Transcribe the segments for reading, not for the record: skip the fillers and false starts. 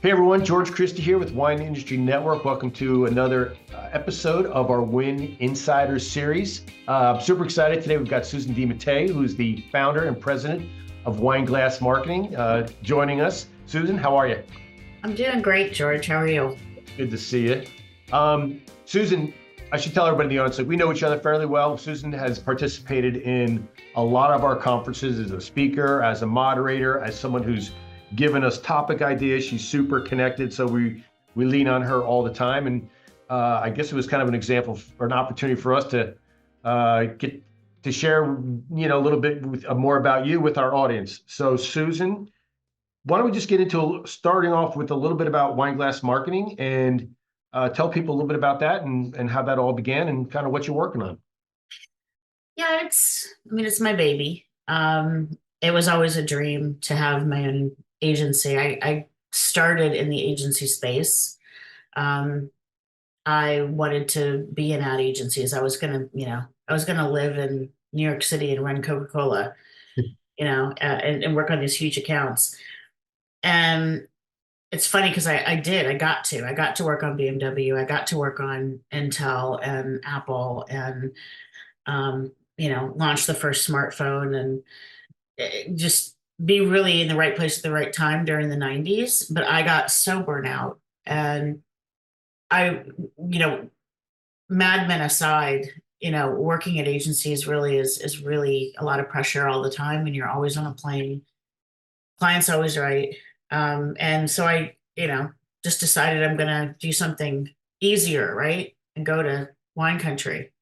Hey everyone, George Christie here with Wine Industry Network. Welcome to another episode of our Win Insiders series. I'm super excited. Today we've got Susan DeMatei, who's the founder and president of Wineglass Marketing, joining us. Susan, how are you? I'm doing great, George. How are you? Good to see you. Susan, I should tell everybody in the audience, like we know each other fairly well. Susan has participated in a lot of our conferences as a speaker, as a moderator, as someone who's given us topic ideas. She's super connected, so we lean on her all the time. And I guess it was kind of an example or an opportunity for us to get to share, a little bit more about you with our audience. So, Susan, why don't we just get into starting off with a little bit about Wineglass Marketing and tell people a little bit about that and how that all began and kind of what you're working on. Yeah, it's my baby. It was always a dream to have my own agency. I started in the agency space. Um, I wanted to be in ad agencies. I was gonna live in New York City and run Coca-Cola, and work on these huge accounts. And it's funny because I got to work on BMW. I got to work on Intel and Apple and launch the first smartphone and just be really in the right place at the right time during the 90s. But I got so burnt out. And I, you know, Mad Men aside, working at agencies really is really a lot of pressure all the time. And you're always on a plane. Client's always right. And so I just decided I'm going to do something easier, right? And go to wine country.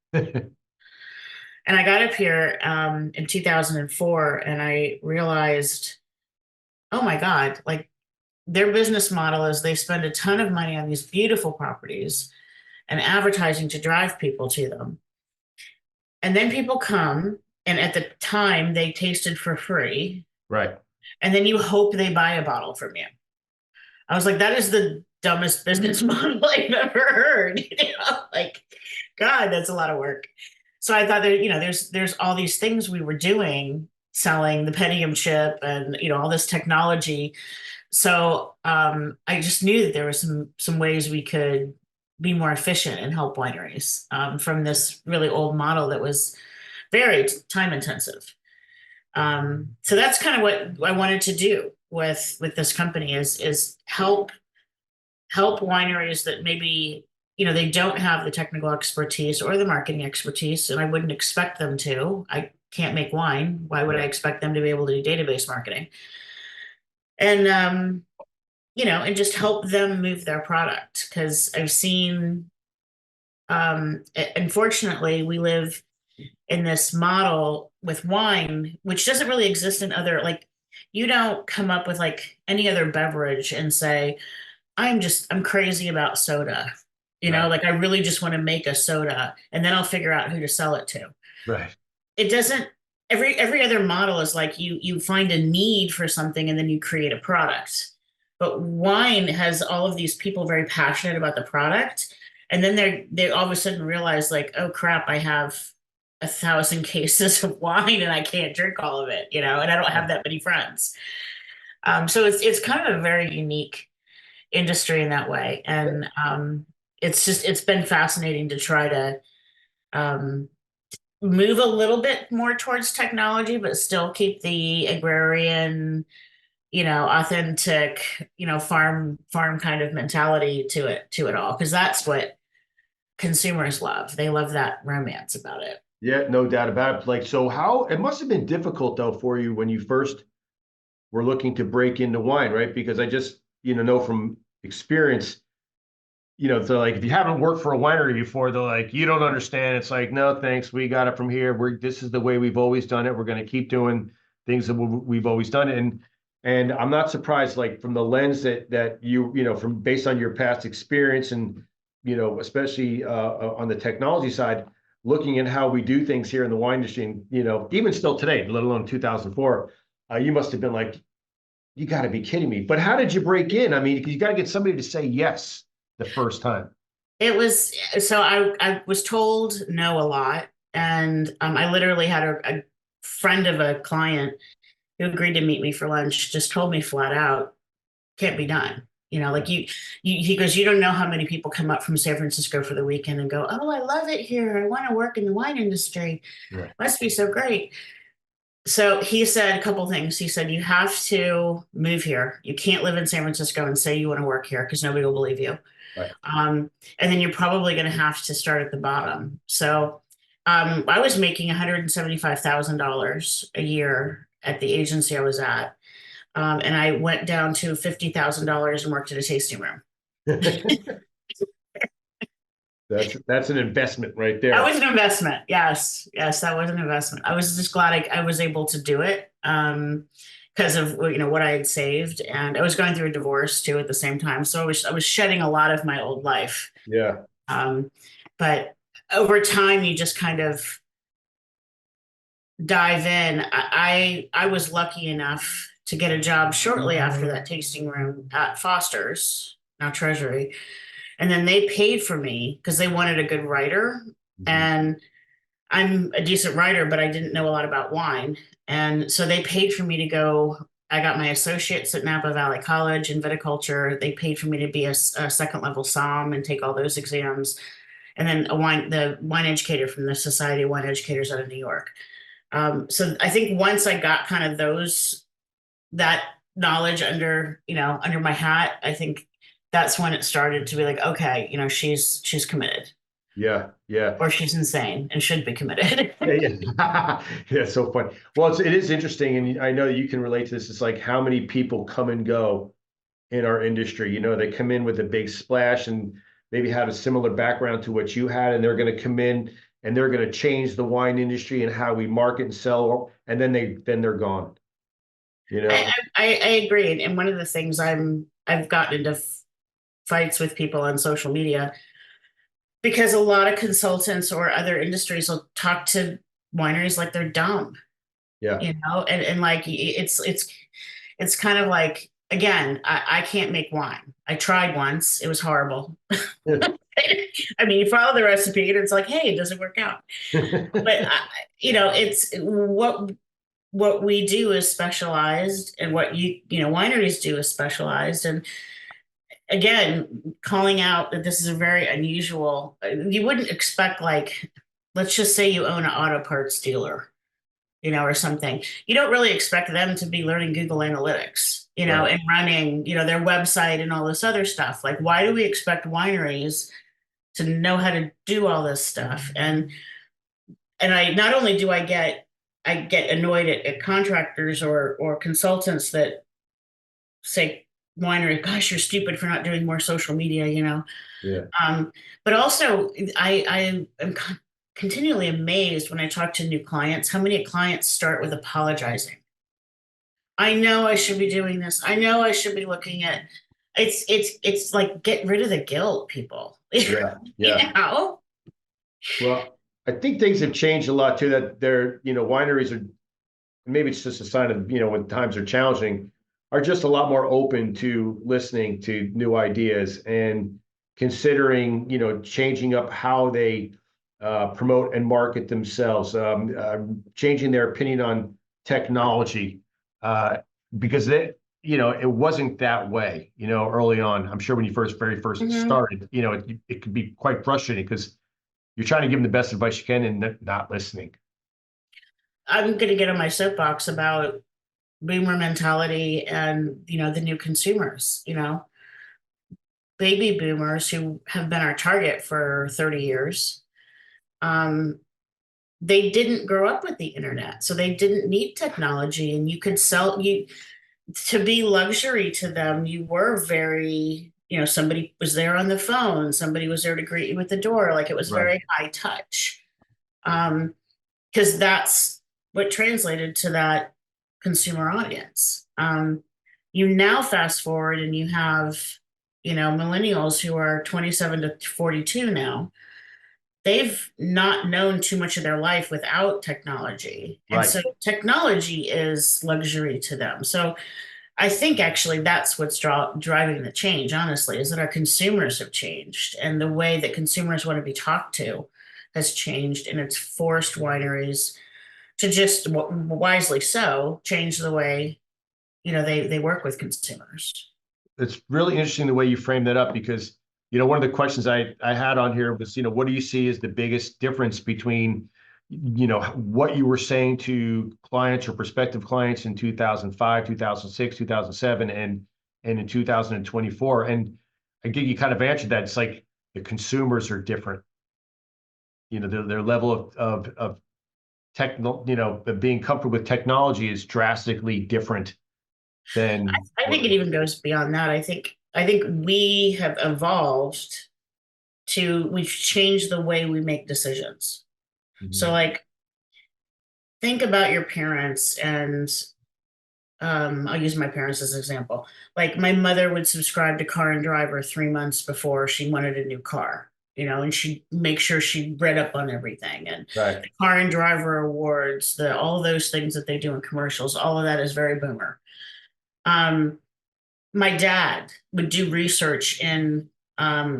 And I got up here in 2004 and I realized, oh my God, like their business model is they spend a ton of money on these beautiful properties and advertising to drive people to them. And then people come, and at the time they tasted for free. Right. And then you hope they buy a bottle from you. I was like, that is the dumbest business model I've ever heard. Like, God, that's a lot of work. So I thought that, there's all these things we were doing, selling the Pentium chip and, all this technology. So I just knew that there were some ways we could be more efficient and help wineries from this really old model that was very time intensive. So that's kind of what I wanted to do with this company is help wineries that maybe they don't have the technical expertise or the marketing expertise, and I wouldn't expect them to. I can't make wine. Why would I Right. expect them to be able to do database marketing? And and just help them move their product because I've seen. Unfortunately, we live in this model with wine, which doesn't really exist in other like. You don't come up with like any other beverage and say, I'm crazy about soda. Right. Like I really just want to make a soda and then I'll figure out who to sell it to. Right. It doesn't every other model is like you find a need for something and then you create a product. But wine has all of these people very passionate about the product. And then they all of a sudden realize like, oh crap, I have 1,000 cases of wine and I can't drink all of it, and I don't have that many friends. So it's kind of a very unique industry in that way. And it's been fascinating to try to um, move a little bit more towards technology, but still keep the agrarian, authentic, farm kind of mentality to it all. Because that's what consumers love. They love that romance about it. Yeah, no doubt about it. Like, so how it must have been difficult though for you when you first were looking to break into wine, right? Because I just, know from experience, so like if you haven't worked for a winery before, they're like, you don't understand. It's like, no, thanks. We got it from here. This is the way we've always done it. We're going to keep doing things that we've always done. And I'm not surprised, like from the lens that from based on your past experience and, especially on the technology side, looking at how we do things here in the wine industry, and, even still today, let alone 2004, you must have been like, you got to be kidding me. But how did you break in? I mean, you got to get somebody to say yes the first time. It was so I was told no a lot, and I literally had a friend of a client who agreed to meet me for lunch, just told me flat out, can't be done. Like he goes, you don't know how many people come up from San Francisco for the weekend and go, oh, I love it here. I want to work in the wine industry. Yeah. Must be so great. So he said a couple things. He said, you have to move here. You can't live in San Francisco and say you want to work here because nobody will believe you. Right. And then you're probably going to have to start at the bottom. So I was making $175,000 a year at the agency I was at. And I went down to $50,000 and worked at a tasting room. That's an investment right That there. was an investment. Yes. Yes, that was an investment. I was just glad I was able to do it because of what I had saved. And I was going through a divorce too at the same time. So I was shedding a lot of my old life. Yeah. Um, but over time you just kind of dive in. I was lucky enough to get a job shortly after that tasting room at Foster's, now Treasury. And then they paid for me because they wanted a good writer. Mhm. And I'm a decent writer, but I didn't know a lot about wine. And so they paid for me to go. I got my associates at Napa Valley College in viticulture. They paid for me to be a second level somm and take all those exams. And then the wine educator from the Society of Wine Educators out of New York. So I think once I got kind of that knowledge under my hat, I think that's when it started to be like, okay, she's committed Yeah. Yeah. or she's insane and should be committed. Yeah, yeah. Yeah, it's so funny. Well, it is interesting, and I know you can relate to this. It's like how many people come and go in our industry. They come in with a big splash and maybe have a similar background to what you had, and they're going to come in and they're going to change the wine industry and how we market and sell, and then they're gone. You I, know? I agree. And one of the things I've gotten into fights with people on social media because a lot of consultants or other industries will talk to wineries like they're dumb, Yeah. and like it's kind of like, again, I can't make wine. I tried once, it was horrible. I mean, you follow the recipe and it's like, hey, it doesn't work out. But it's what we do is specialized, and what wineries do is specialized. And again, calling out that this is a very unusual, you wouldn't expect, like, let's just say you own an auto parts dealer, or something. You don't really expect them to be learning Google Analytics, Right. and running, their website and all this other stuff. Like, why do we expect wineries to know how to do all this stuff? And I not only do I get annoyed at contractors or consultants that say winery, gosh, you're stupid for not doing more social media. Yeah. Um, but also I am continually amazed when I talk to new clients, how many clients start with apologizing. I know I should be doing this. I know I should be looking at it's like, get rid of the guilt, people. Yeah. you Yeah. know? Well, I think things have changed a lot too, that wineries are, maybe it's just a sign of, when times are challenging, are just a lot more open to listening to new ideas and considering, changing up how they promote and market themselves, changing their opinion on technology, uh, because it wasn't that way, early on. I'm sure when you very first Mhm. started, it could be quite frustrating because you're trying to give them the best advice you can and not listening. I'm going to get on my soapbox about boomer mentality and the new consumers. Baby boomers who have been our target for 30 years. Um, they didn't grow up with the internet, so they didn't need technology, and you could sell you to be luxury to them. You were very, somebody was there on the phone, somebody was there to greet you at the door, like it was Right. very high touch. Um, because that's what translated to that consumer audience. You now fast forward and you have, millennials who are 27 to 42 now. They've not known too much of their life without technology. And Right. so technology is luxury to them. So I think actually that's what's driving the change, honestly, is that our consumers have changed and the way that consumers want to be talked to has changed. And it's forced wineries to just wisely so change the way they work with consumers. it's really interesting the way you frame that up because, one of the questions I had on here was, what do you see as the biggest difference between, what you were saying to clients or prospective clients in 2005, 2006, 2007, and in 2024. And I think you kind of answered that. It's like the consumers are different. Their level of techno, of being comfortable with technology is drastically different than I think it even goes beyond that. I think we have evolved we've changed the way we make decisions. So Mhm. like think about your parents and I'll use my parents as an example. Like my mother would subscribe to Car and Driver 3 months before she wanted a new car, and she'd make sure she read up on everything and Right. the Car and Driver awards, the all those things that they do in commercials, all of that is very boomer. Um, my dad would do research in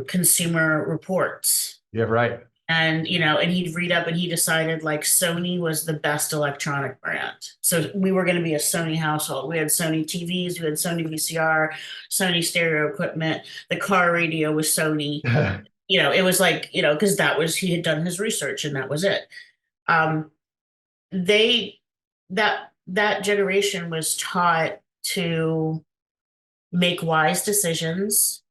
consumer reports Yeah, right. and he'd read up and he decided like Sony was the best electronic brand. So we were going to be a Sony household. We had Sony TVs, we had Sony VCR, Sony stereo equipment. The car radio was Sony. It was like, because he had done his research and that was it. Um, they that generation was taught to make wise decisions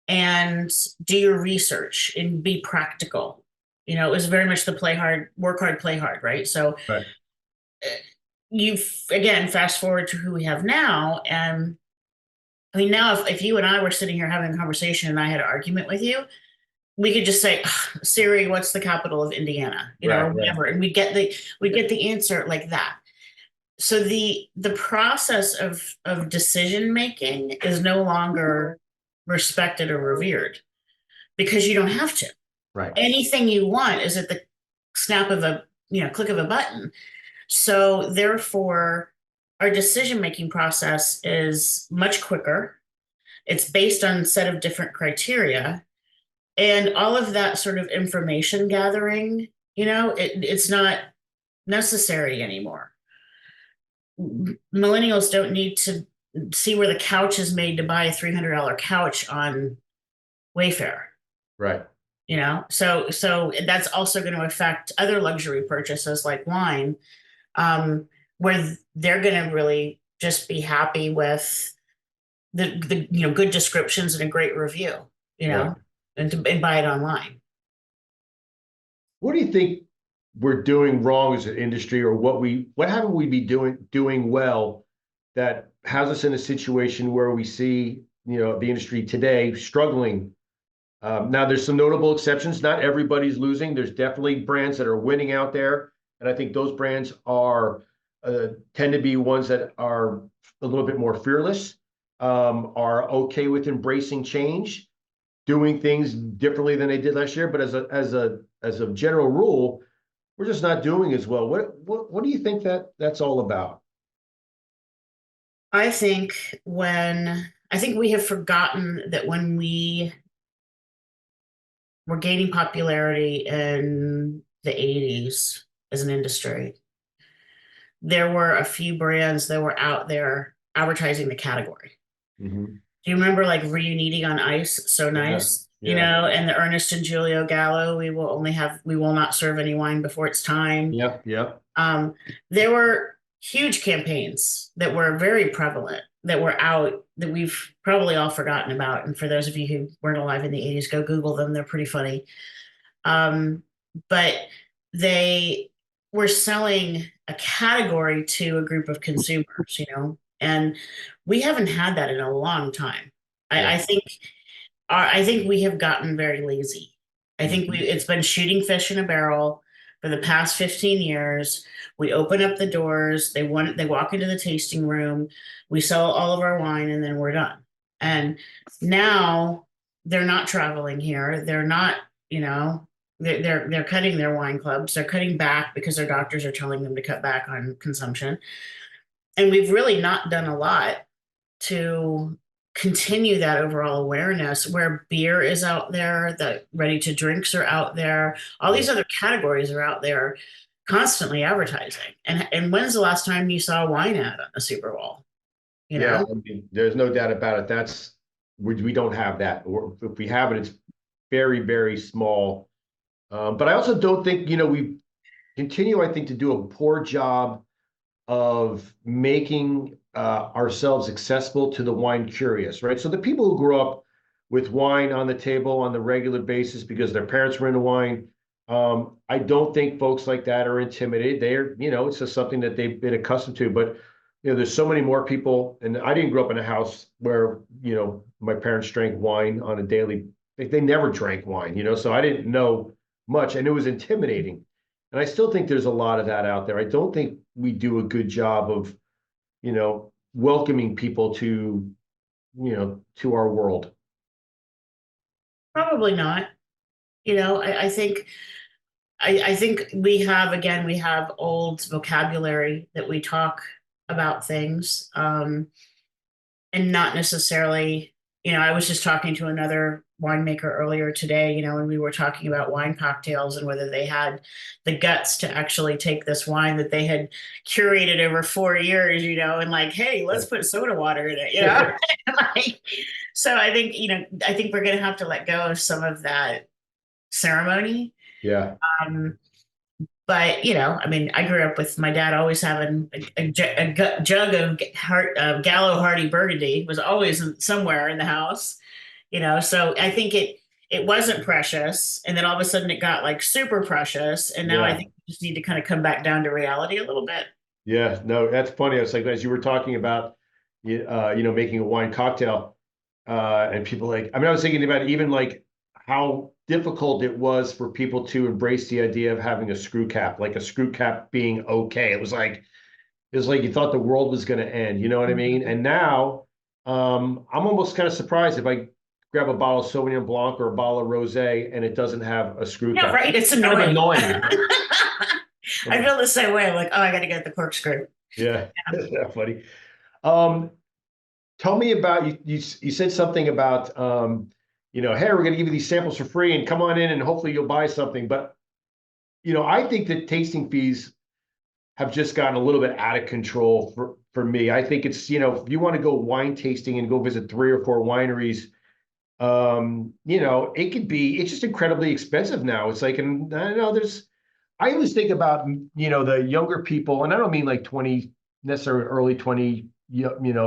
and do your research and be practical. It was very much the play hard, work hard, play hard, right? So Right. you again fast forward to who we have now, and I mean now if you and I were sitting here having a conversation and I had an argument with you, we could just say, Siri, what's the capital of Indiana? Right. Or Right. whatever, and we get the answer like that. So the process of decision making is no longer respected or revered because you don't have to. Right. Anything you want is at the snap of a click of a button. So therefore, our decision making process is much quicker. It's based on a set of different criteria, and all of that sort of information gathering. It's not necessary anymore. Millennials don't need to see where the couch is made to buy a $300 couch on Wayfair. Right. So that's also going to affect other luxury purchases like wine, um, where they're going to really just be happy with the good descriptions and a great review, you Right. know, and buy it online. What do you think we're doing wrong as an industry, or what haven't we be doing well that has us in a situation where we see, the industry today struggling? Now, there's some notable exceptions. Not everybody's losing. There's definitely brands that are winning out there, and I think those brands tend to be ones that are a little bit more fearless, are okay with embracing change, doing things differently than they did last year. But as a general rule, we're just not doing as well. What do you think that's all about? I think we have forgotten that when we were gaining popularity in the 80s as an industry, there were a few brands that were out there advertising the category. Mhm. Do you remember like Reuniting on Ice? So Yeah, nice. yeah, And the Ernest and Julio Gallo, we will not serve any wine before it's time. yeah, yeah, Um, there were huge campaigns that were very prevalent that were out that we've probably all forgotten about. And for those of you who weren't alive in the 80s, go Google them. They're pretty funny. Um, but they were selling a category to a group of consumers, and we haven't had that in a long time. yeah. I think we have gotten very lazy. I think Mhm. it's been shooting fish in a barrel for the past 15 years. We open up the doors, they walk into the tasting room, we sell all of our wine, and then we're done. And now they're not traveling here. They're not, you know, they're cutting their wine clubs. They're cutting back because their doctors are telling them to cut back on consumption. And we've really not done a lot to continue that overall awareness where beer is out there, the ready to drinks are out there, all Yeah. these other categories are out there constantly advertising. And when's the last time you saw a wine ad on the Super Bowl? you Yeah, know? I mean, there's no doubt about it. We don't have that. Or if we have it, it's very, very small. But I also don't think, we continue, I think, to do a poor job of making ourselves accessible to the wine curious, right? So the people who grew up with wine on the table on the regular basis because their parents were into wine, I don't think folks like that are intimidated. They're, it's just something that they've been accustomed to. But there's so many more people, and I didn't grow up in a house where my parents drank wine on a daily. They never drank wine, so I didn't know much, and it was intimidating. And I still think there's a lot of that out there. I don't think we do a good job of, welcoming people to our world. Probably not. I think we have, again, we have old vocabulary that we talk about things, and not necessarily, I was just talking to another winemaker earlier today, and we were talking about wine cocktails and whether they had the guts to actually take this wine that they had curated over 4 years, and like, hey, let's put soda water in it. Like, so I think we're going to have to let go of some of that ceremony. Yeah. Um, but I mean, I grew up with my dad always having a jug of Gallo Hardy Burgundy was always somewhere in the house. So I think it wasn't precious, and then all of a sudden it got like super precious, and now I Yeah. think we just need to kind of come back down to reality a little bit. Yeah. No, that's funny. It's like, as you were talking about, making a wine cocktail, and people like, I mean, I was thinking about even like how difficult it was for people to embrace the idea of having a screw cap, like a screw cap being okay. It was like you thought the world was going to end, you know what I mean? Mhm. And now, I'm almost kind of surprised if I grab a bottle of Sauvignon Blanc or a bottle of Rosé and it doesn't have a screw Yeah, cap. right. It's Kind of annoying. annoying. I feel the same way. I'm like, oh, I got to get the corkscrew. Yeah, that's funny. Um, Tell me about you said something about hey, we're going to give you these samples for free and come on in and hopefully you'll buy something. But I think that tasting fees have just gotten a little bit out of control for me. I think it's, if you want to go wine tasting and go visit 3 or 4 wineries, it's just incredibly expensive now. It's like, and I don't know, I always think about, the younger people, and I don't mean like 20, necessarily early 20,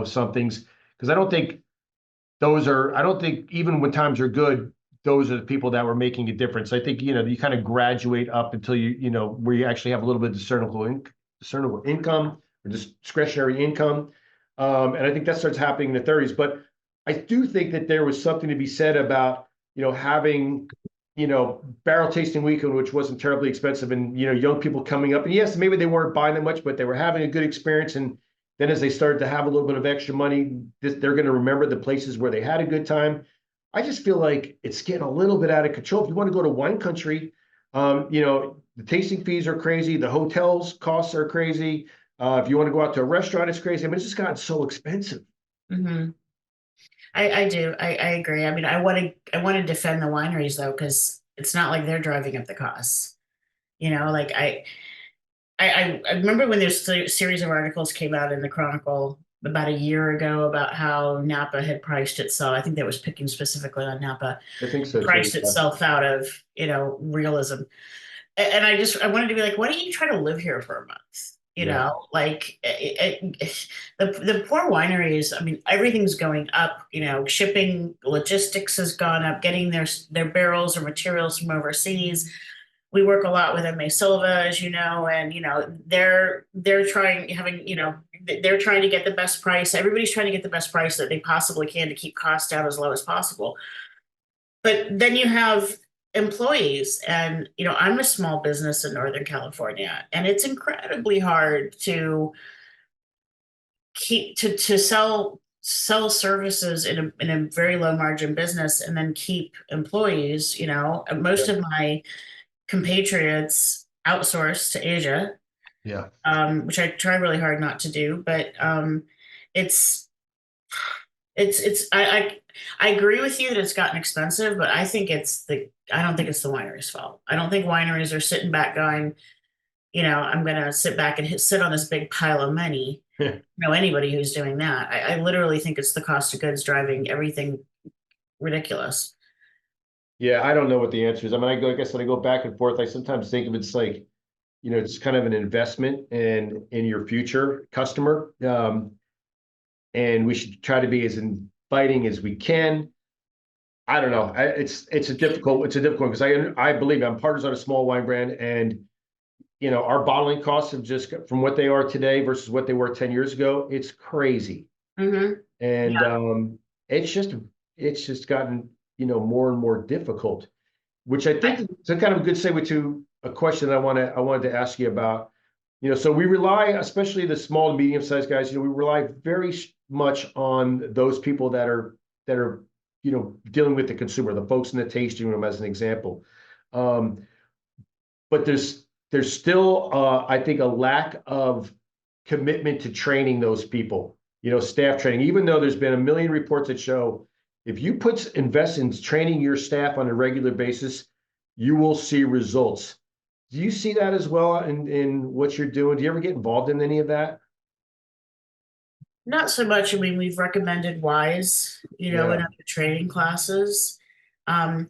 somethings, because I don't think even when times are good, those are the people that were making a difference. I think, you kind of graduate up until where you actually have a little bit of discernible income or discretionary income. And I think that starts happening in the 30s. But I do think that there was something to be said about, having, barrel tasting weekend, which wasn't terribly expensive, and, young people coming up. And yes, maybe they weren't buying that much, but they were having a good experience. And then as they started to have a little bit of extra money, they're going to remember the places where they had a good time. I just feel like it's getting a little bit out of control. If you want to go to wine country, the tasting fees are crazy. The hotels costs are crazy. If you want to go out to a restaurant, it's crazy. I mean, it's just gotten so expensive. Hmm. I do. I agree. I mean, I want to defend the wineries though, because it's not like they're driving up the costs. Like I remember when there's a series of articles came out in the Chronicle about a year ago about how Napa had priced itself. I think that was picking specifically on Napa, I think so too. priced itself out of, realism. And I wanted to be like, why don't you try to live here for a month? Yeah. Like the poor wineries. I mean, everything's going up. Shipping, logistics has gone up. Getting their barrels or materials from overseas. We work a lot with MA Silva, as you know, and they're they're trying to get the best price. Everybody's trying to get the best price that they possibly can to keep costs down as low as possible. But then you have employees, and I'm a small business in Northern California, and it's incredibly hard to sell services in a very low margin business and then keep employees. Most Yeah. of my compatriots outsource to Asia, Yeah. which I try really hard not to do, but it's I agree with you that it's gotten expensive, but I don't think it's the wineries' fault. I don't think wineries are sitting back going, I'm going to sit back and sit on this big pile of money. Know anybody who's doing that. I literally think it's the cost of goods driving everything ridiculous. Yeah, I don't know what the answer is. I mean, like I said, I go back and forth. I sometimes think of it's like, it's kind of an investment in your future customer. And we should try to be as inviting as we can. I don't know. It's a difficult one because I believe I'm partners on a small wine brand, and our bottling costs have just from what they are today versus what they were 10 years ago. It's crazy. Mm-hmm. And Yeah. it's just gotten, more and more difficult, which I think is a kind of a good segue to a question that I wanted to ask you about. So we rely, especially the small to medium sized guys, we rely very much on those people that are dealing with the consumer, the folks in the tasting room, as an example. Um, but there's still, I think, a lack of commitment to training those people, staff training, even though there's been a million reports that show if you invest in training your staff on a regular basis, you will see results. Do you see that as well in what you're doing? Do you ever get involved in any of that? Not so much. I mean, we've recommended Wise, in Yeah. other training classes. Um,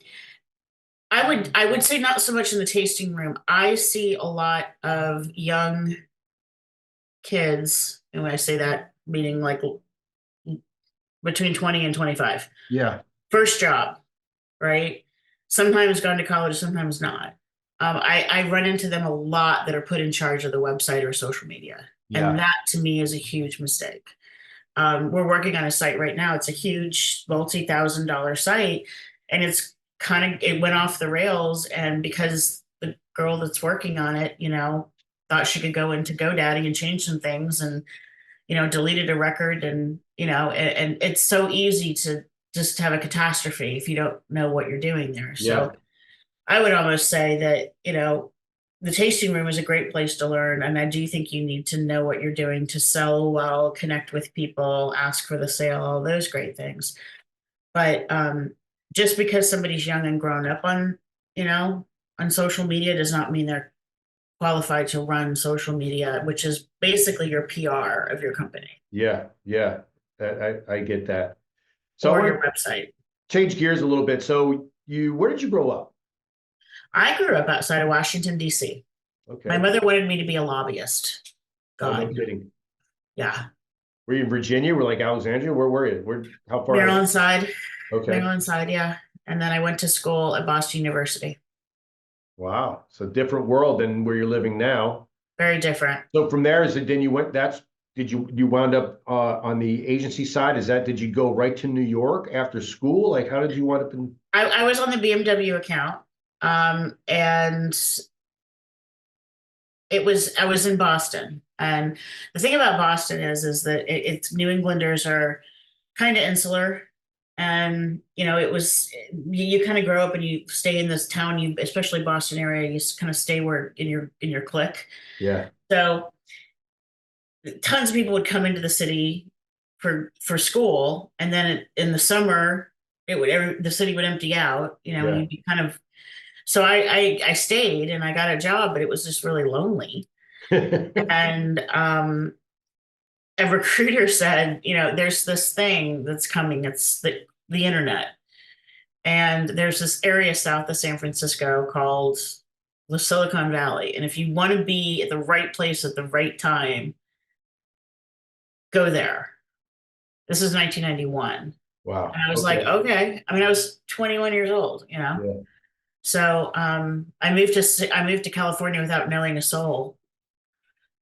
I would say not so much in the tasting room. I see a lot of young kids, and when I say that, meaning like between 20 and 25. Yeah. First job, right? Sometimes gone to college, sometimes not. I run into them a lot that are put in charge of the website or social media. And Yeah. that to me is a huge mistake. We're working on a site right now. It's a huge multi-thousand-dollar site, and it went off the rails. And because the girl that's working on it, thought she could go into GoDaddy and change some things, and deleted a record, and and it's so easy to just have a catastrophe if you don't know what you're doing there. Yeah. So I would almost say that, the tasting room is a great place to learn. And I do think you need to know what you're doing to sell well, connect with people, ask for the sale, all those great things. But just because somebody's young and grown up you know, on social media does not mean they're qualified to run social media, which is basically your PR of your company Yeah. Yeah. I get that. So I or want your to website. change gears a little bit. So where did you grow up? I grew up outside of Washington, D.C. My Okay. mother wanted me to be a lobbyist. Oh, no God, kidding. yeah. Were you in Virginia? Were like Alexandria? Where were you? How far north? Maryland side, Okay. yeah. And then I went to school at Boston University. Wow. So different world than where you're living now. Very different. So from there, is it then did you wound up on the agency side? Did you go right to New York after school? Like how did you wind up in? I was on the BMW account. And I was in Boston. And the thing about Boston is that it's New Englanders are kind of insular. And you kind of grow up and you stay in this town, especially Boston area, you kind of stay where in your clique. Yeah. So tons of people would come into the city for school, and then in the summer the city would empty out, and Yeah. you'd be kind of. So I stayed and I got a job, but it was just really lonely. And a recruiter said, there's this thing that's coming. It's the internet, and there's this area south of San Francisco called the Silicon Valley, and if you want to be at the right place at the right time, go there. This is 1991. And Wow. I was like, Okay. okay. I mean, I was 21 years old. Yeah. So I moved to California without knowing a soul.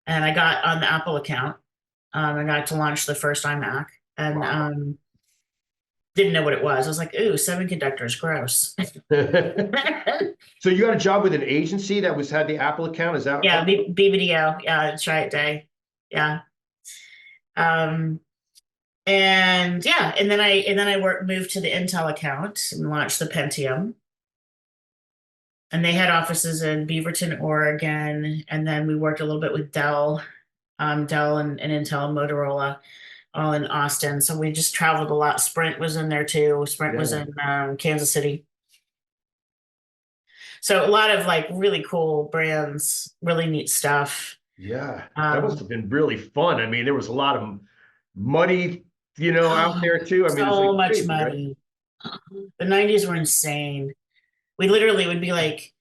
And I got on the Apple account. I got to launch the first iMac, and Wow. didn't know what it was. I was like, ooh, semiconductors, gross. So you got a job with an agency that had the Apple account? Is that Yeah, BBDO. Yeah, that's right, Day. Yeah. Um, and then I moved to the Intel account and launched the Pentium. And they had offices in Beaverton, Oregon. And then we worked a little bit with Dell and Intel and Motorola, all in Austin. So we just traveled a lot. Sprint was in there too. Sprint was Yeah. in Kansas City. So a lot of like really cool brands, really neat stuff. Yeah, that must Um, have been really fun. I mean, there was a lot of money, out there too. I mean, it's so like much crazy, right? money. The 90s were insane. We literally would be like,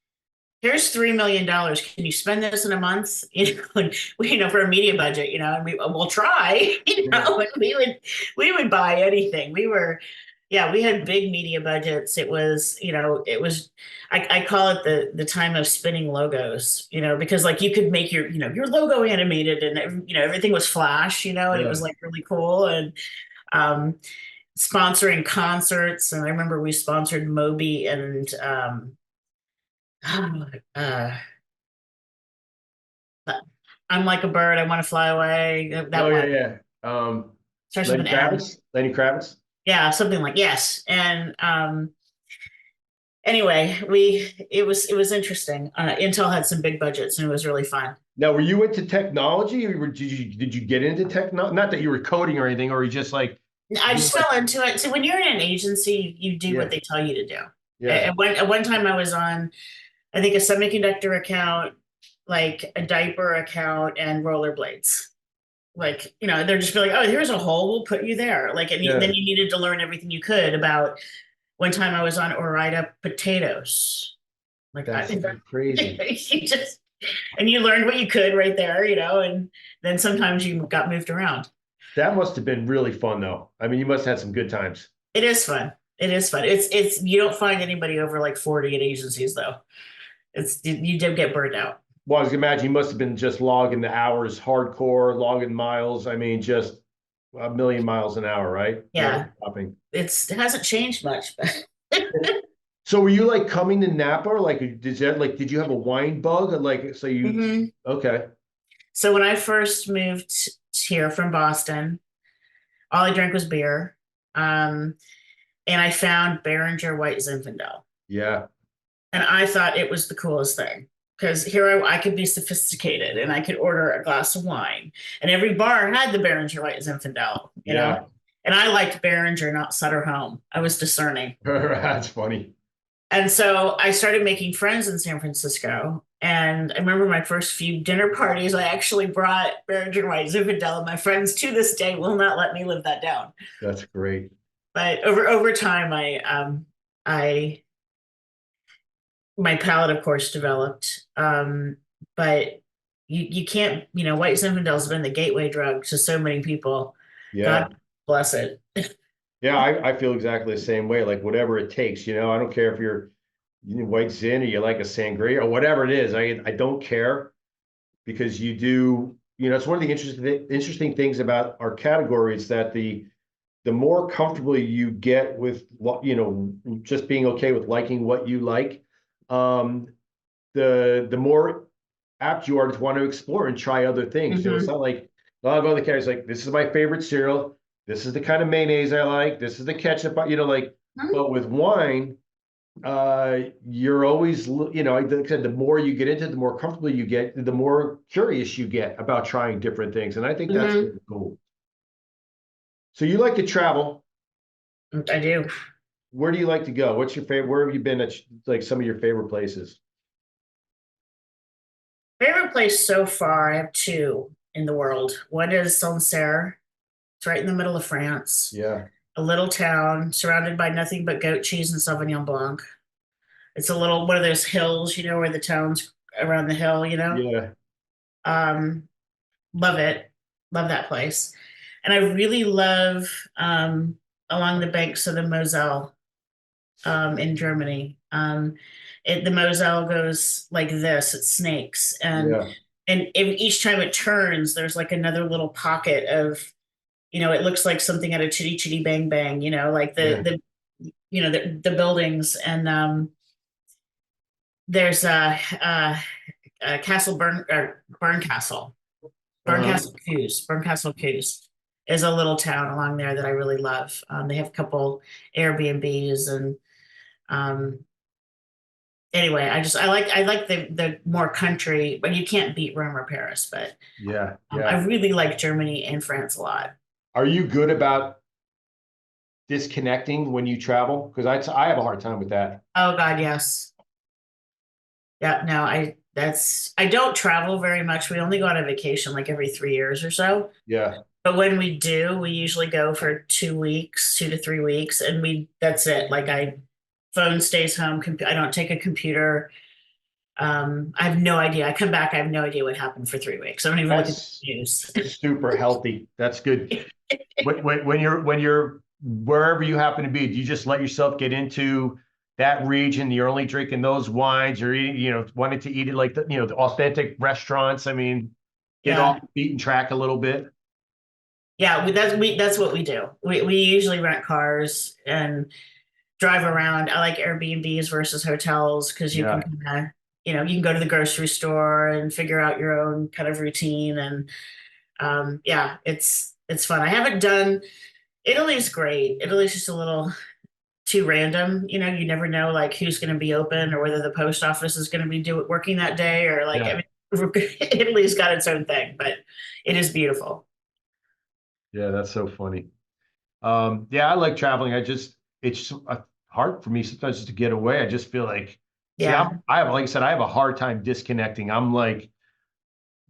here's $3 million. Can you spend this in a month? And for a media budget, and we'll try, Yeah. and we would buy anything. Yeah, we had big media budgets. I call it the time of spinning logos, because like you could make your logo animated and everything was flash, and it was Yeah. like really cool. And um, sponsoring concerts. And I remember we sponsored Moby and uh, I'm like a bird. I want to fly away. Oh That yeah, one yeah. starts with Lenny an M. Kravitz. Lenny Kravitz. Yeah, something like yes. And anyway, it was interesting. Intel had some big budgets, and it was really fun. Now, were you into technology, or did you get into technology? Not that you were coding or anything, or you just like I you just like fell into it. So when you're in an agency, you do what yeah, they tell you to do. yeah, At one time, I was on, I think, a semiconductor account, like a diaper account, and rollerblades. Like, they're just be like, oh, here's a hole, we'll put you there. Like, and then yeah. you needed to learn everything you could about. One time I was on Ore-Ida potatoes. Like, That's crazy. you just, and you learned what you could right there, and then sometimes you got moved around. That must have been really fun, though. I mean, you must have had some good times. It is fun. It is fun. You don't find anybody over like 40 at agencies though. You do get burned out. Well, I was imagine you must have been just logging the hours, hardcore, logging miles. I mean, just a million miles an hour, right? Never Yeah. stopping. It hasn't changed much, but So were you like coming to Napa, or like did you have a wine bug, or like so you Mhm. okay? So when I first moved here from Boston, all I drank was beer. Um, and I found Beringer White Zinfandel. Yeah. And I thought it was the coolest thing because here I could be sophisticated and I could order a glass of wine. And every bar had the Beringer White Zinfandel, Yeah. And I liked Beringer, not Sutter Home. I was discerning. That's funny. And so I started making friends in San Francisco. And I remember my first few dinner parties, I actually brought Beringer White Zinfandel, and my friends to this day will not let me live that down. That's great. But over time, I my palate, of course, developed. But you can't, White Zinfandel's been the gateway drug to so many people. Yeah. God bless it. Yeah, I feel exactly the same way. Like whatever it takes, I don't care if you're white zin or you like a sangria or whatever it is. I don't care because you do, it's one of the interesting things about our category is that the more comfortable you get with what, just being okay with liking what you like, um, the more apt you are to want to explore and try other things. It's Hmm. not like a lot of other categories like this is my favorite cereal, this is the kind of mayonnaise I like, this is the ketchup, like, but with wine, you're always, like I said, the more you get into it, the more comfortable you get, the more curious you get about trying different things. And I think that's Hmm. really cool. So you like to travel. I do. Where do you like to go? What's your favorite? Where have you been at like some of your favorite places? Favorite place so far, I have two in the world. One is Sancerre. It's right in the middle of France. Yeah. A little town surrounded by nothing but goat cheese and Sauvignon Blanc. It's a little one of those hills, where the town's around the hill. Yeah. Um, Love it. Love that place. And I really love along the banks of the Moselle in Germany. The Moselle goes like this, it snakes. Yeah. And each time it turns, there's like another little pocket of, it looks like something out of Chitty Chitty Bang Bang, like Yeah. the buildings. And there's a Castle Burn or Burn Castle. Uh-huh. Burn Castle Coos is a little town along there that I really love. They have a couple Airbnbs and um, anyway, I like the more country, but you can't beat Rome or Paris. But Yeah. I Yeah. really like Germany and France a lot. Are you good about disconnecting when you travel? Because I have a hard time with that. Oh God, yes. Yeah, no, I don't travel very much. We only go on a vacation like every 3 years or so. Yeah. But when we do, we usually go for 2 weeks, 2 to 3 weeks, and that's it. Like phone stays home. I don't take a computer. I have no idea. I come back, I have no idea what happened for 3 weeks. I don't even look at That's the news. super healthy. That's good. When you're wherever you happen to be, do you just let yourself get into that region? You're only drinking those wines. You're eating, wanting to eat it like the authentic restaurants. I mean, get off Yeah. the beaten track a little bit. Yeah, that's what we do. We usually rent cars and drive around. I like Airbnbs versus hotels because you can Yeah. kind of, you can go to the grocery store and figure out your own kind of routine. And yeah, it's fun. I haven't done Italy's great. Italy's just a little too random. You never know like who's going to be open or whether the post office is going to be working that day or like, I Yeah. mean, Italy's got its own thing, but it is beautiful. Yeah. That's so funny. Yeah, I like traveling. It's hard for me sometimes just to get away. I just feel like, see, Yeah. I have, like I said, I have a hard time disconnecting. I'm like,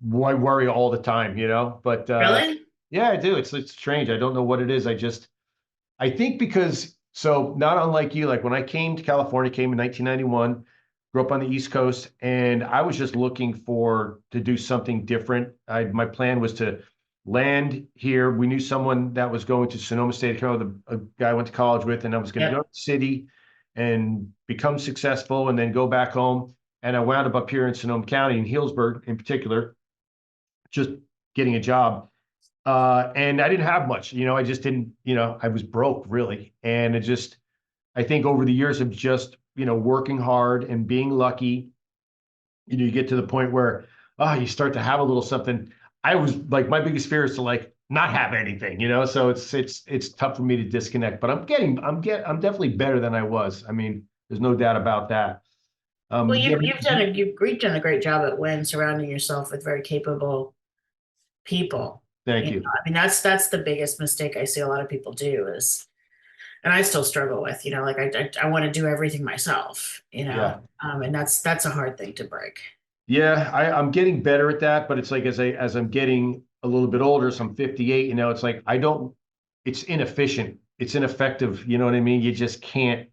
I worry all the time. But Really? yeah, I do. It's strange. I don't know what it is. I think because so not unlike you, like when I came to California, came in 1991, grew up on the East Coast, and I was just looking to do something different. My plan was to land here. We knew someone that was going to Sonoma State, Carolina, a guy I went to college with, and I was going to go Yep. to the city and become successful and then go back home. And I wound up here in Sonoma County, in Healdsburg in particular, just getting a job. And I didn't have much, I just didn't, I was broke really. And I think over the years of just, working hard and being lucky, you get to the point where, you start to have a little something. I was like, my biggest fear is to like not have anything. So it's tough for me to disconnect, but I'm definitely better than I was. I mean, there's no doubt about that. Well, Yeah, you've done a great job at Win surrounding yourself with very capable people. thank you. I mean, that's the biggest mistake I see a lot of people do is, and I still struggle with, like I want to do everything myself, Yeah. and that's a hard thing to break. Yeah, I'm getting better at that, but it's like as I'm getting a little bit older, so I'm 58, it's like it's inefficient, it's ineffective, you know what I mean? You just can't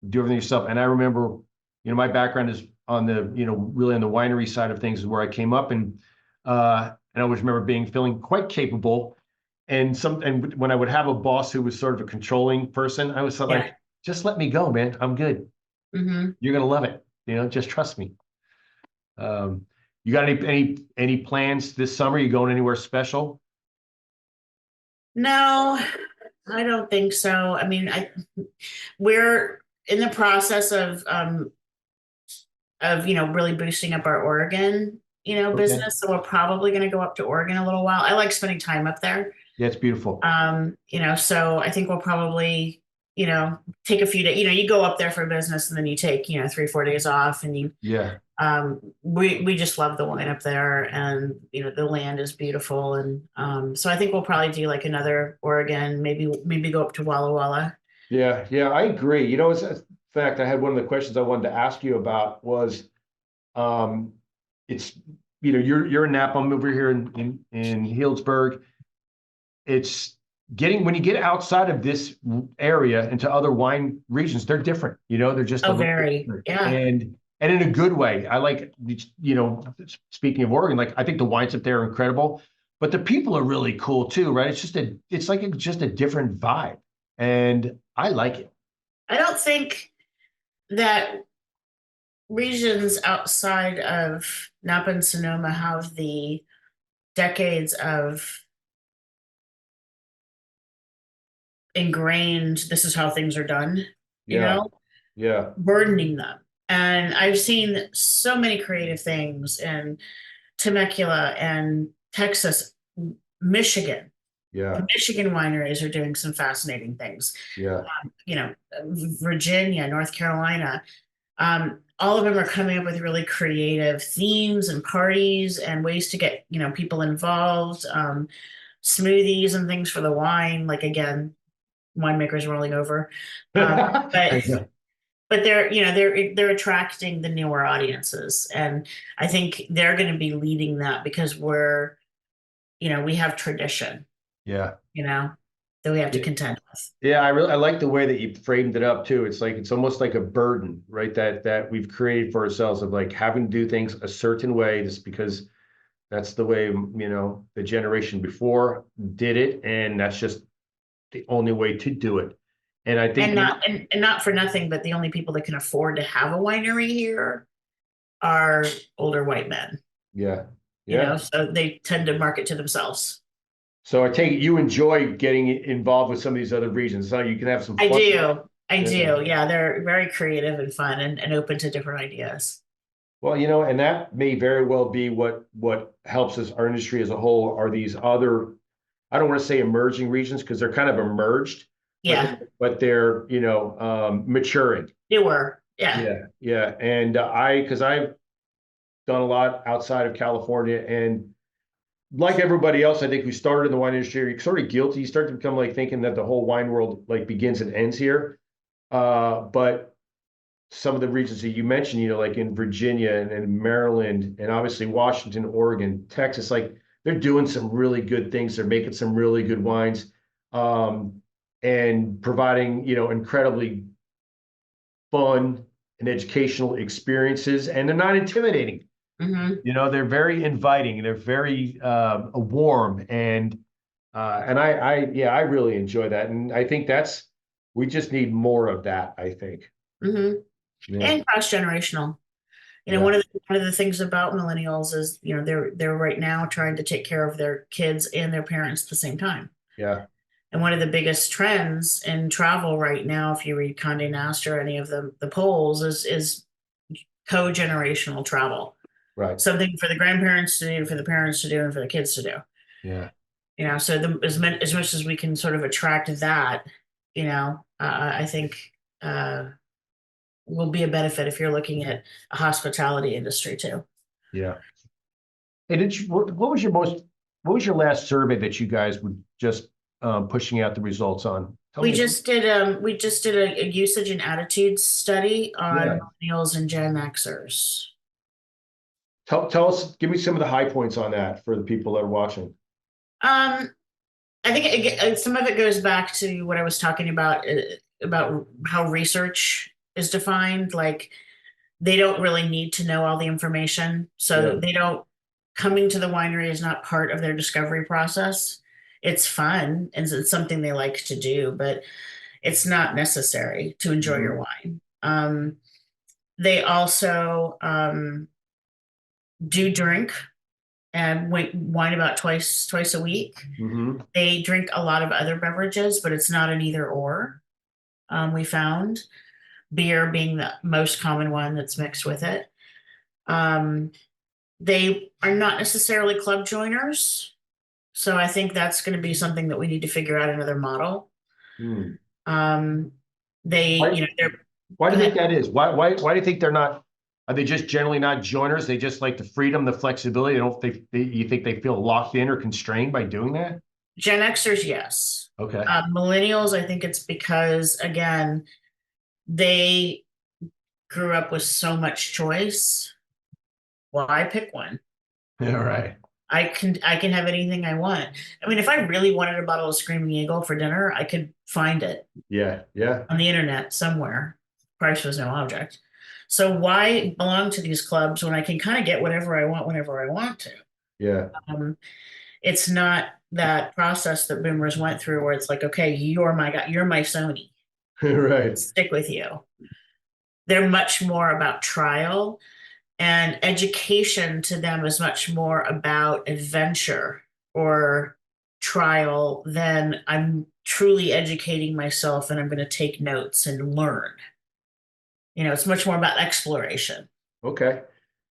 do everything yourself. And I remember, my background is on the, really on the winery side of things is where I came up and I always remember feeling quite capable. And when I would have a boss who was sort of a controlling person, I was sort of Yeah. like, just let me go, man. I'm good. Hmm. You're gonna love it. Just trust me. You got any plans this summer? You going anywhere special? No, I don't think so. I mean, we're in the process of really boosting up our Oregon, Okay. business. So we're probably going to go up to Oregon a little while. I like spending time up there. Yeah, it's beautiful. So I think we'll probably, take a few days, you go up there for business and then you take, 3, 4 days off and Yeah. we just love the wine up there and, the land is beautiful. And, so I think we'll probably do like another Oregon, maybe go up to Walla Walla. Yeah, yeah, I agree. As a fact, I had one of the questions I wanted to ask you about was, um, it's, you're in Napa, I'm over here in Healdsburg. It's when you get outside of this area into other wine regions, they're different. They're just a Oh, little bit very. different. Yeah. And in a good way. I like, speaking of Oregon, like I think the wines up there are incredible, but the people are really cool too, right? It's like just a different vibe. And I like it. I don't think that regions outside of Napa and Sonoma have the decades of ingrained, this is how things are done, you Yeah, know, yeah, burdening them. And I've seen so many creative things in Temecula and Texas, Michigan. The yeah, Michigan wineries are doing some fascinating things. yeah. You know, Virginia, North Carolina, all of them are coming up with really creative themes and parties and ways to get, people involved. Smoothies and things for the wine. Like again, winemakers rolling over. I But know. but they're attracting the newer audiences, and I think they're going to be leading that because we have tradition, Yeah. you know, that we have to contend with. Yeah, I like the way that you framed it up too. It's like it's almost like a burden, right? That we've created for ourselves of like having to do things a certain way just because that's the way, the generation before did it, and that's just the only way to do it. And I think And not for nothing, but the only people that can afford to have a winery here are older white men, yeah. Yeah. so they tend to market to themselves. So I take it you enjoy getting involved with some of these other regions, so you can have some I fun. do. I Yeah. do. Yeah, they're very creative and fun and open to different ideas. Well, and that may very well be what helps us, our industry as a whole, are these other, I don't want to say emerging regions because they're kind of emerged, but Yeah, they're, maturing. newer. Yeah. Yeah, yeah. And because I've done a lot outside of California, and like everybody else, I think who started in the wine industry, you're sort of guilty. You start to become like thinking that the whole wine world like begins and ends here. But some of the regions that you mentioned, like in Virginia and Maryland, and obviously Washington, Oregon, Texas, like they're doing some really good things. They're making some really good wines, and providing, incredibly fun and educational experiences, and they're not intimidating. Hmm. They're very inviting. They're very warm, and I really enjoy that, and I think we just need more of that. I think. Hmm. Yeah, And cross generational. yeah, One of the things about millennials is, they're right now trying to take care of their kids and their parents at the same time. yeah. And one of the biggest trends in travel right now, if you read Condé Nast or any of the polls, is co-generational travel. Right. Something for the grandparents to do, for the parents to do, and for the kids to do. Yeah. So as much as we can sort of attract that, I think uh, will be a benefit if you're looking at a hospitality industry too. Yeah. Hey, what was your last survey that you guys were just pushing out the results on? Tell me. We just did a usage and attitudes study on Yeah. millennials and Gen Xers. Tell us, give me some of the high points on that for the people that are watching. Um, I think some of it goes back to what I was talking about how research is defined. Like they don't really need to know all the information, Yeah. so they don't. Coming to the winery is not part of their discovery process. It's fun and it's something they like to do, but it's not necessary to enjoy your Mhm. wine. They also do drink and wine about twice a week. Mhm. They drink a lot of other beverages, but it's not an either or. We found beer being the most common one that's mixed with it. Um, they are not necessarily club joiners, so I think that's going to be something that we need to figure out another model. Hmm. Um, they, Why, they're why go do you think ahead. that is? Why do you think they're not? Are they just generally not joiners? They just like the freedom, the flexibility. You think they feel locked in or constrained by doing that? Gen Xers, yes. Okay. Millennials, I think it's because again they grew up with so much choice. Why pick one? Yeah, right. I can have anything I want. I mean, if I really wanted a bottle of Screaming Eagle for dinner, I could find it Yeah, yeah, on the internet somewhere. Price was no object. So why belong to these clubs when I can kind of get whatever I want whenever I want to? yeah. Um, it's not that process that boomers went through where it's like, okay, you're my guy, you're my Sony, Right. stick with you. They're much more about trial, and education to them is much more about adventure or trial than I'm truly educating myself and I'm going to take notes and learn. It's much more about exploration. Okay.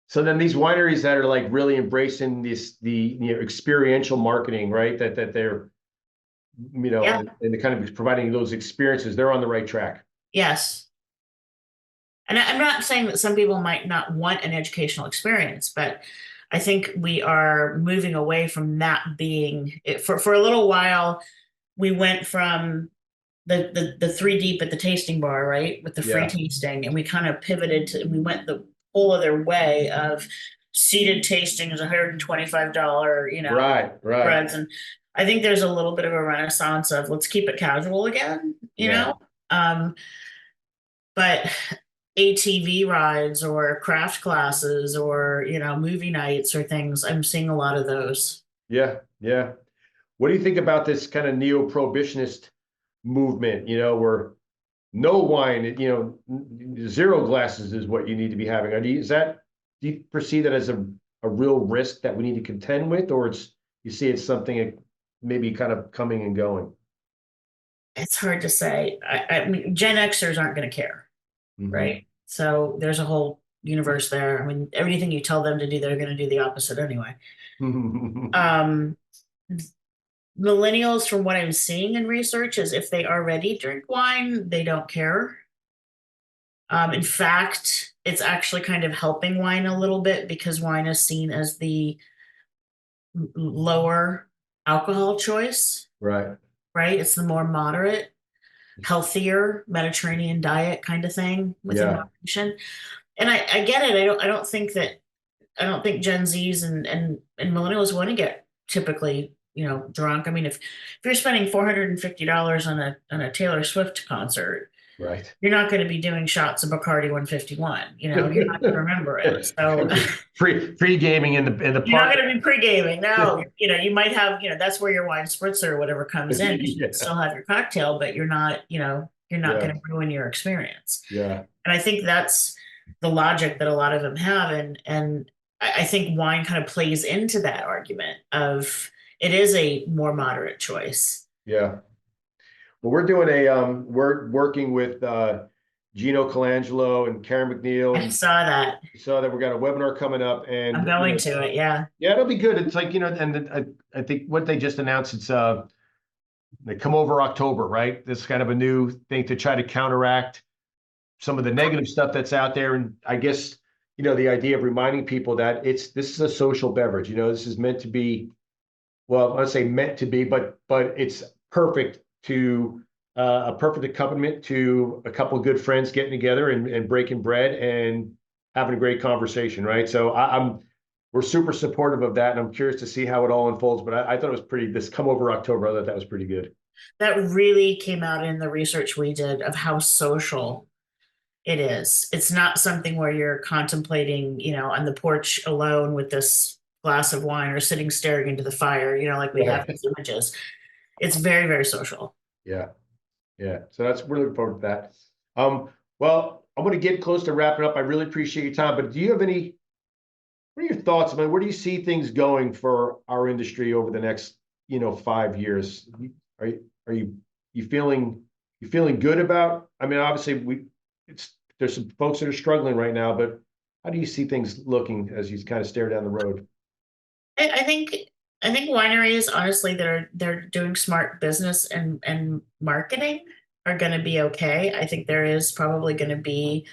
So then these wineries that are like really embracing the experiential marketing, right? That they're, Yeah. and they're kind of providing those experiences, they're on the right track. Yes. And I'm not saying that some people might not want an educational experience, but I think we are moving away from that being it. For a little while. We went from the three deep at the tasting bar, right? With the free Yeah. tasting. And we kind of pivoted to, we went the whole other way of seated tasting is $125, Right. Right. spreads. And I think there's a little bit of a renaissance of let's keep it casual again, Yeah. Um, but ATV rides or craft classes or, movie nights or things, I'm seeing a lot of those. Yeah. Yeah. What do you think about this kind of neo-prohibitionist movement, where no wine, zero glasses is what you need to be having? Do you perceive that as a real risk that we need to contend with, or you see it's something that maybe kind of coming and going? It's hard to say. I mean, Gen Xers aren't going to care, Hmm. right? So there's a whole universe there. I mean, everything you tell them to do, they're going to do the opposite anyway. Um, Millennials, from what I'm seeing in research, is if they already drink wine, they don't care. In fact, it's actually kind of helping wine a little bit because wine is seen as the lower alcohol choice, Right. right? It's the more moderate, healthier Mediterranean diet kind of thing within Yeah. moderation. And I get it. I don't think Gen Zs and millennials want to get typically, drunk. I mean, if you're spending $450 on a Taylor Swift concert, Right. you're not going to be doing shots of Bacardi 151. You're not going to remember it. So Free gaming in the you're not park. going to be pre-gaming. No, you might have, that's where your wine spritzer or whatever comes in. You can Yeah. still have your cocktail, but you're not Yeah. going to ruin your experience. Yeah. And I think that's the logic that a lot of them have. And I think wine kind of plays into that argument of it is a more moderate choice. Yeah. Well, we're working with Gino Colangelo and Karen McNeil, I and saw that. so that we got a webinar coming up, I'm and going to it. Yeah. yeah, it'll be good. It's like, and I think what they just announced, it's they come over October, right? This is kind of a new thing to try to counteract some of the negative stuff that's out there. And I guess, the idea of reminding people that this is a social beverage. This is meant to be, well, I'd say meant to be, but it's perfect to a perfect accompaniment to a couple of good friends getting together and breaking bread and having a great conversation, right? So we're super supportive of that, and I'm curious to see how it all unfolds. But I thought it was this come over October. I thought that was pretty good. That really came out in the research we did of how social it is. It's not something where you're contemplating, on the porch alone with this glass of wine or sitting staring into the fire, like we have Right. these images. It's very, very social. Yeah, yeah. So that's we're looking forward to that. Well, I'm going to get close to wrapping up. I really appreciate your time, but do you have what are your thoughts? I mean, where do you see things going for our industry over the next, 5 years? Are you feeling good about? I mean, obviously there's some folks that are struggling right now, but how do you see things looking as you kind of stare down the road? I think wineries, honestly, they're doing smart business and marketing are going to be okay. I think there is probably going to be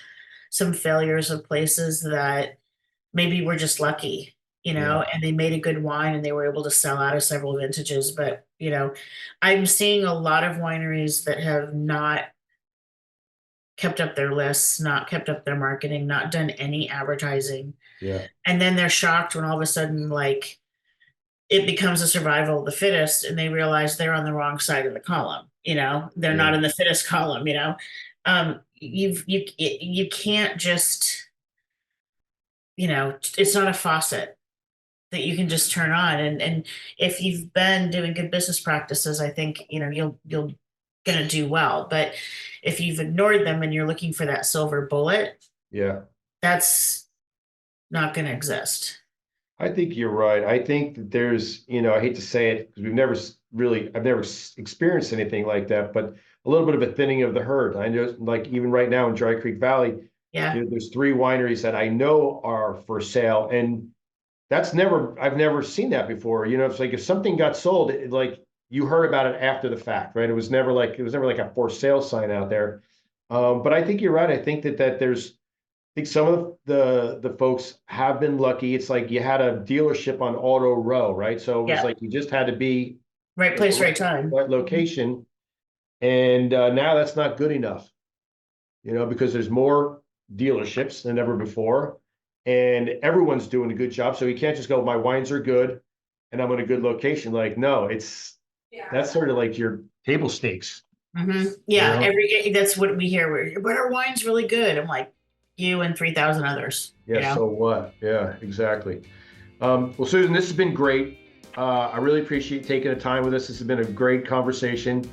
some failures of places that maybe were just lucky, Yeah, and they made a good wine and they were able to sell out of several vintages. But, I'm seeing a lot of wineries that have not kept up their lists, not kept up their marketing, not done any advertising. yeah, And then they're shocked when all of a sudden, like, it becomes a survival of the fittest and they realize they're on the wrong side of the column. They're yeah, not in the fittest column. You can't just, it's not a faucet that you can just turn on. And if you've been doing good business practices, I think, you'll gonna do well. But if you've ignored them and you're looking for that silver bullet, yeah. that's not gonna exist. I think you're right. I think that there's, I hate to say it because I've never experienced anything like that, but a little bit of a thinning of the herd. I know, like even right now in Dry Creek Valley, Yeah. there's three wineries that I know are for sale, and I've never seen that before. It's like if something got sold, like you heard about it after the fact, right? It was never like a for sale sign out there. But I think you're right. I think that I think some of the folks have been lucky. It's like you had a dealership on Auto Row, right? So it was Yeah. like you just had to be Right at the place, right time. right location. And now that's not good enough, because there's more dealerships than ever before, and everyone's doing a good job. So you can't just go, my wines are good and I'm in a good location. Like, no, that's sort of like your table stakes. Yeah, that's what we hear. But our wine's really good. I'm like, you and 3,000 others. Yeah, so what? Yeah, exactly. Well, Susan, this has been great. I really appreciate taking the time with us. This has been a great conversation.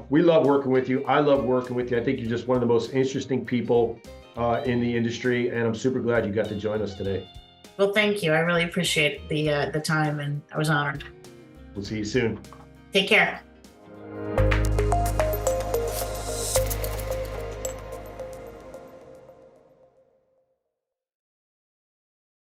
We love working with you. I love working with you. I think you're just one of the most interesting people in the industry, and I'm super glad you got to join us today. Well, thank you. I really appreciate the time, and I was honored. We'll see you soon. Take care.